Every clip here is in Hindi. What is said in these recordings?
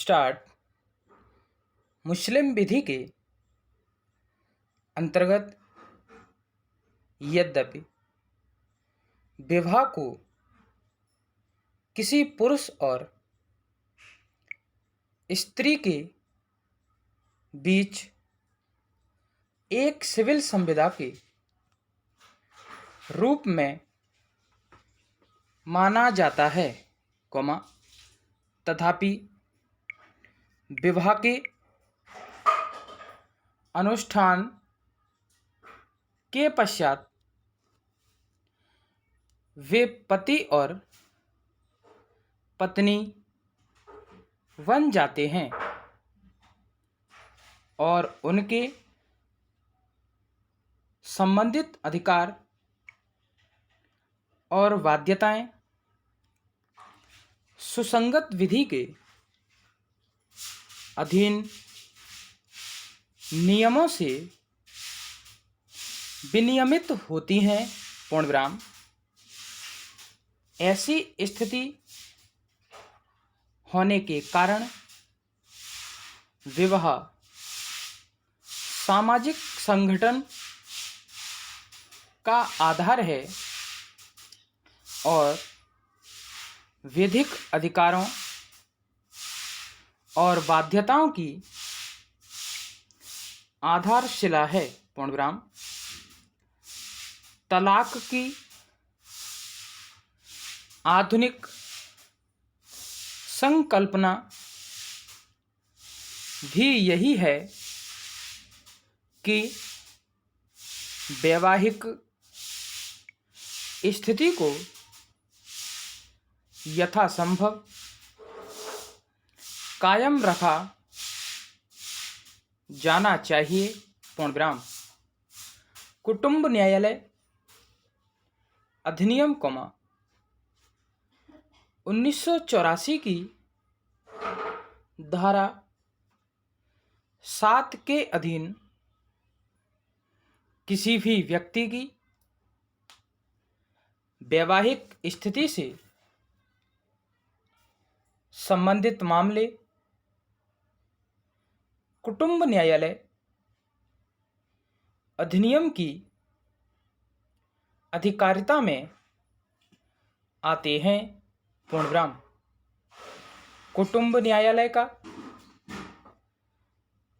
स्टार्ट मुस्लिम विधि के अंतर्गत यद्यपि विवाह को किसी पुरुष और स्त्री के बीच एक सिविल संविदा के रूप में माना जाता है, तथापि विवाह के अनुष्ठान के पश्चात वे पति और पत्नी बन जाते हैं और उनके संबंधित अधिकार और बाध्यताएं सुसंगत विधि के अधीन नियमों से विनियमित होती हैं। पूर्णविराम। ऐसी स्थिति होने के कारण विवाह सामाजिक संगठन का आधार है और विधिक अधिकारों और बाध्यताओं की आधारशिला है। पूर्णविराम। तलाक की आधुनिक संकल्पना भी यही है कि वैवाहिक स्थिति को यथासंभव कायम रखा जाना चाहिए। पूर्णविराम। कुटुंब न्यायालय अधिनियम 1984 की धारा 7 के अधीन किसी भी व्यक्ति की वैवाहिक स्थिति से संबंधित मामले कुटुंब न्यायालय अधिनियम की अधिकारिता में आते हैं। पूर्णविराम। कुटुंब न्यायालय का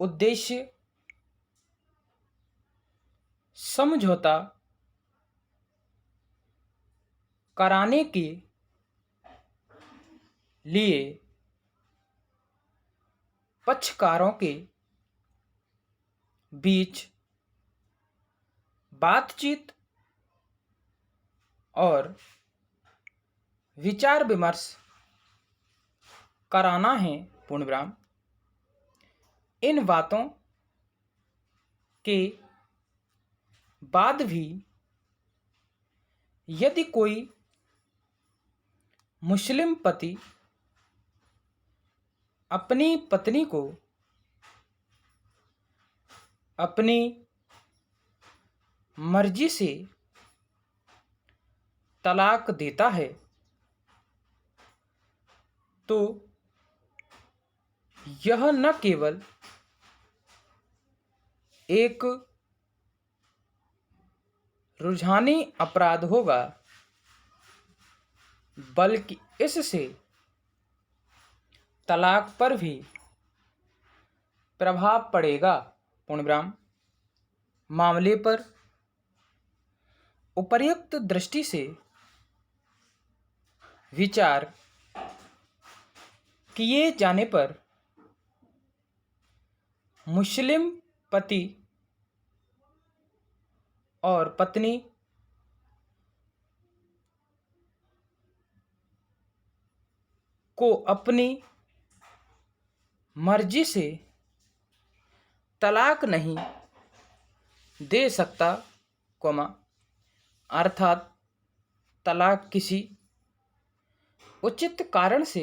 उद्देश्य समझौता कराने के लिए पक्षकारों के बीच बातचीत और विचार विमर्श कराना है। पूर्णविराम। इन बातों के बाद भी यदि कोई मुस्लिम पति अपनी पत्नी को अपनी मर्जी से तलाक देता है तो यह न केवल एक रुझानी अपराध होगा बल्कि इससे तलाक पर भी प्रभाव पड़ेगा। पूर्णविराम। मामले पर उपर्युक्त दृष्टि से विचार किए जाने पर मुस्लिम पति और पत्नी को अपनी मर्जी से तलाक नहीं दे सकता, अर्थात तलाक किसी उचित कारण से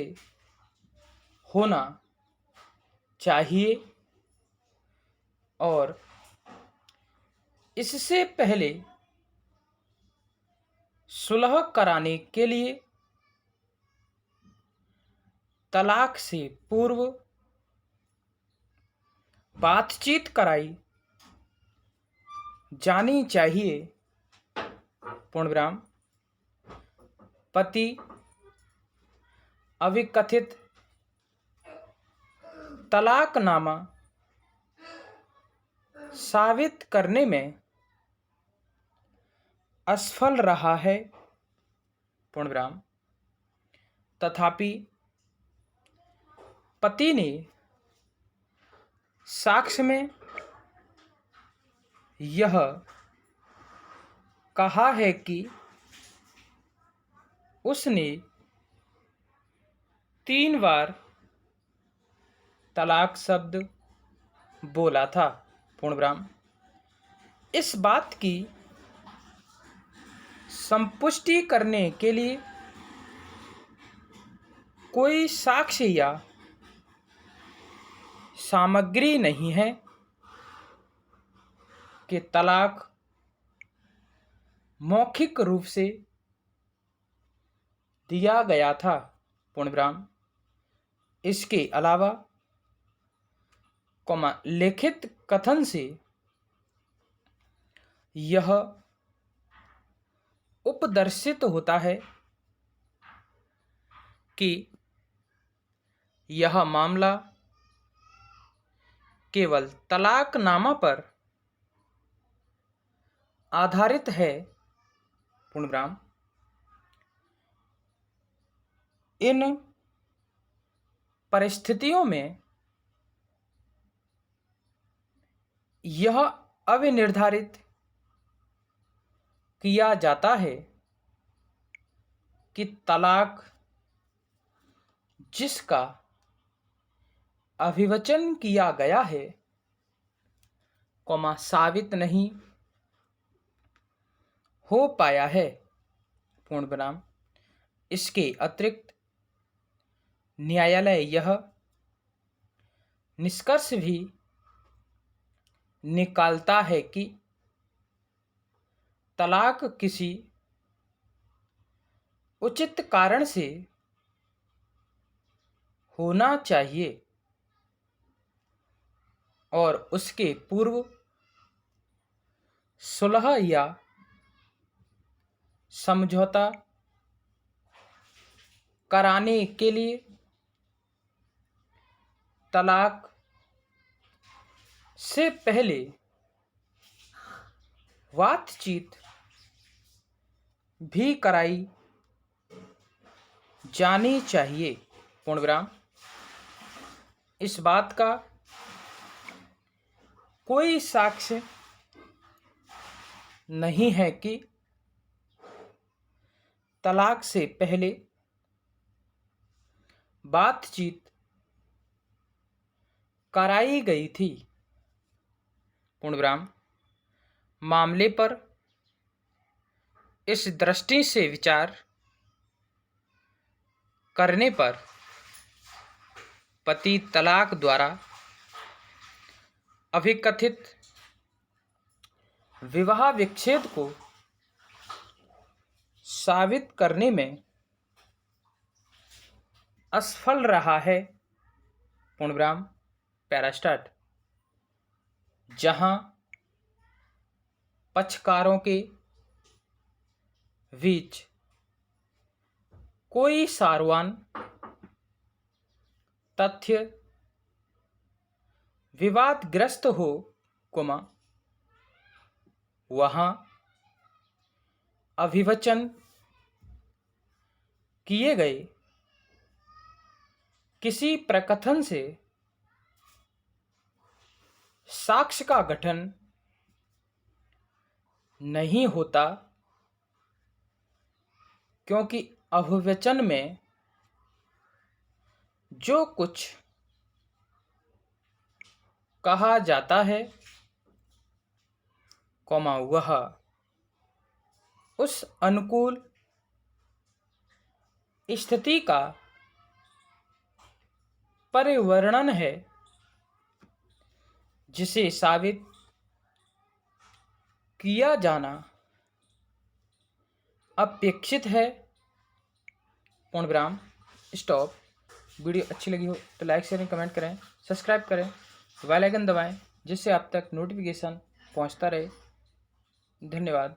होना चाहिए और इससे पहले सुलह कराने के लिए तलाक से पूर्व बातचीत कराई जानी चाहिए। पूर्णविराम। पति अविकथित तलाकनामा साबित करने में असफल रहा है। पूर्णविराम। तथापि पति ने साक्ष्य में यह कहा है कि उसने 3 बार तलाक शब्द बोला था। पूर्णविराम। इस बात की संपुष्टि करने के लिए कोई साक्ष्य या सामग्री नहीं है कि तलाक मौखिक रूप से दिया गया था। पूर्णविराम। इसके अलावा लिखित कथन से यह उपदर्शित होता है कि यह मामला केवल तलाकनामा पर आधारित है। पूर्णविराम। इन परिस्थितियों में यह अविनिर्धारित किया जाता है कि तलाक जिसका अभिवचन किया गया है साबित नहीं हो पाया है। पूर्णविराम। इसके अतिरिक्त न्यायालय यह निष्कर्ष भी निकालता है कि तलाक किसी उचित कारण से होना चाहिए और उसके पूर्व सुलह या समझौता कराने के लिए तलाक से पहले बातचीत भी कराई जानी चाहिए। पूर्णविराम। इस बात का कोई साक्ष्य नहीं है कि तलाक से पहले बातचीत कराई गई थी। पूर्णविराम। मामले पर इस दृष्टि से विचार करने पर पति तलाक द्वारा अभिकथित विवाह विच्छेद को साबित करने में असफल रहा है। पूर्णविराम। पैरास्टार्ट। जहां पक्षकारों के बीच कोई सारवान तथ्य विवादग्रस्त हो, वहां अभिवचन किए गए किसी प्रकथन से साक्ष्य का गठन नहीं होता, क्योंकि अभिवचन में जो कुछ कहा जाता है वह उस अनुकूल स्थिति का परिवर्णन है जिसे साबित किया जाना अपेक्षित है। पूर्णविराम। स्टॉप। वीडियो अच्छी लगी हो तो लाइक शेयर कमेंट करें, सब्सक्राइब करें। बेल आइकन दबाएं जिससे आप तक नोटिफिकेशन पहुंचता रहे। धन्यवाद।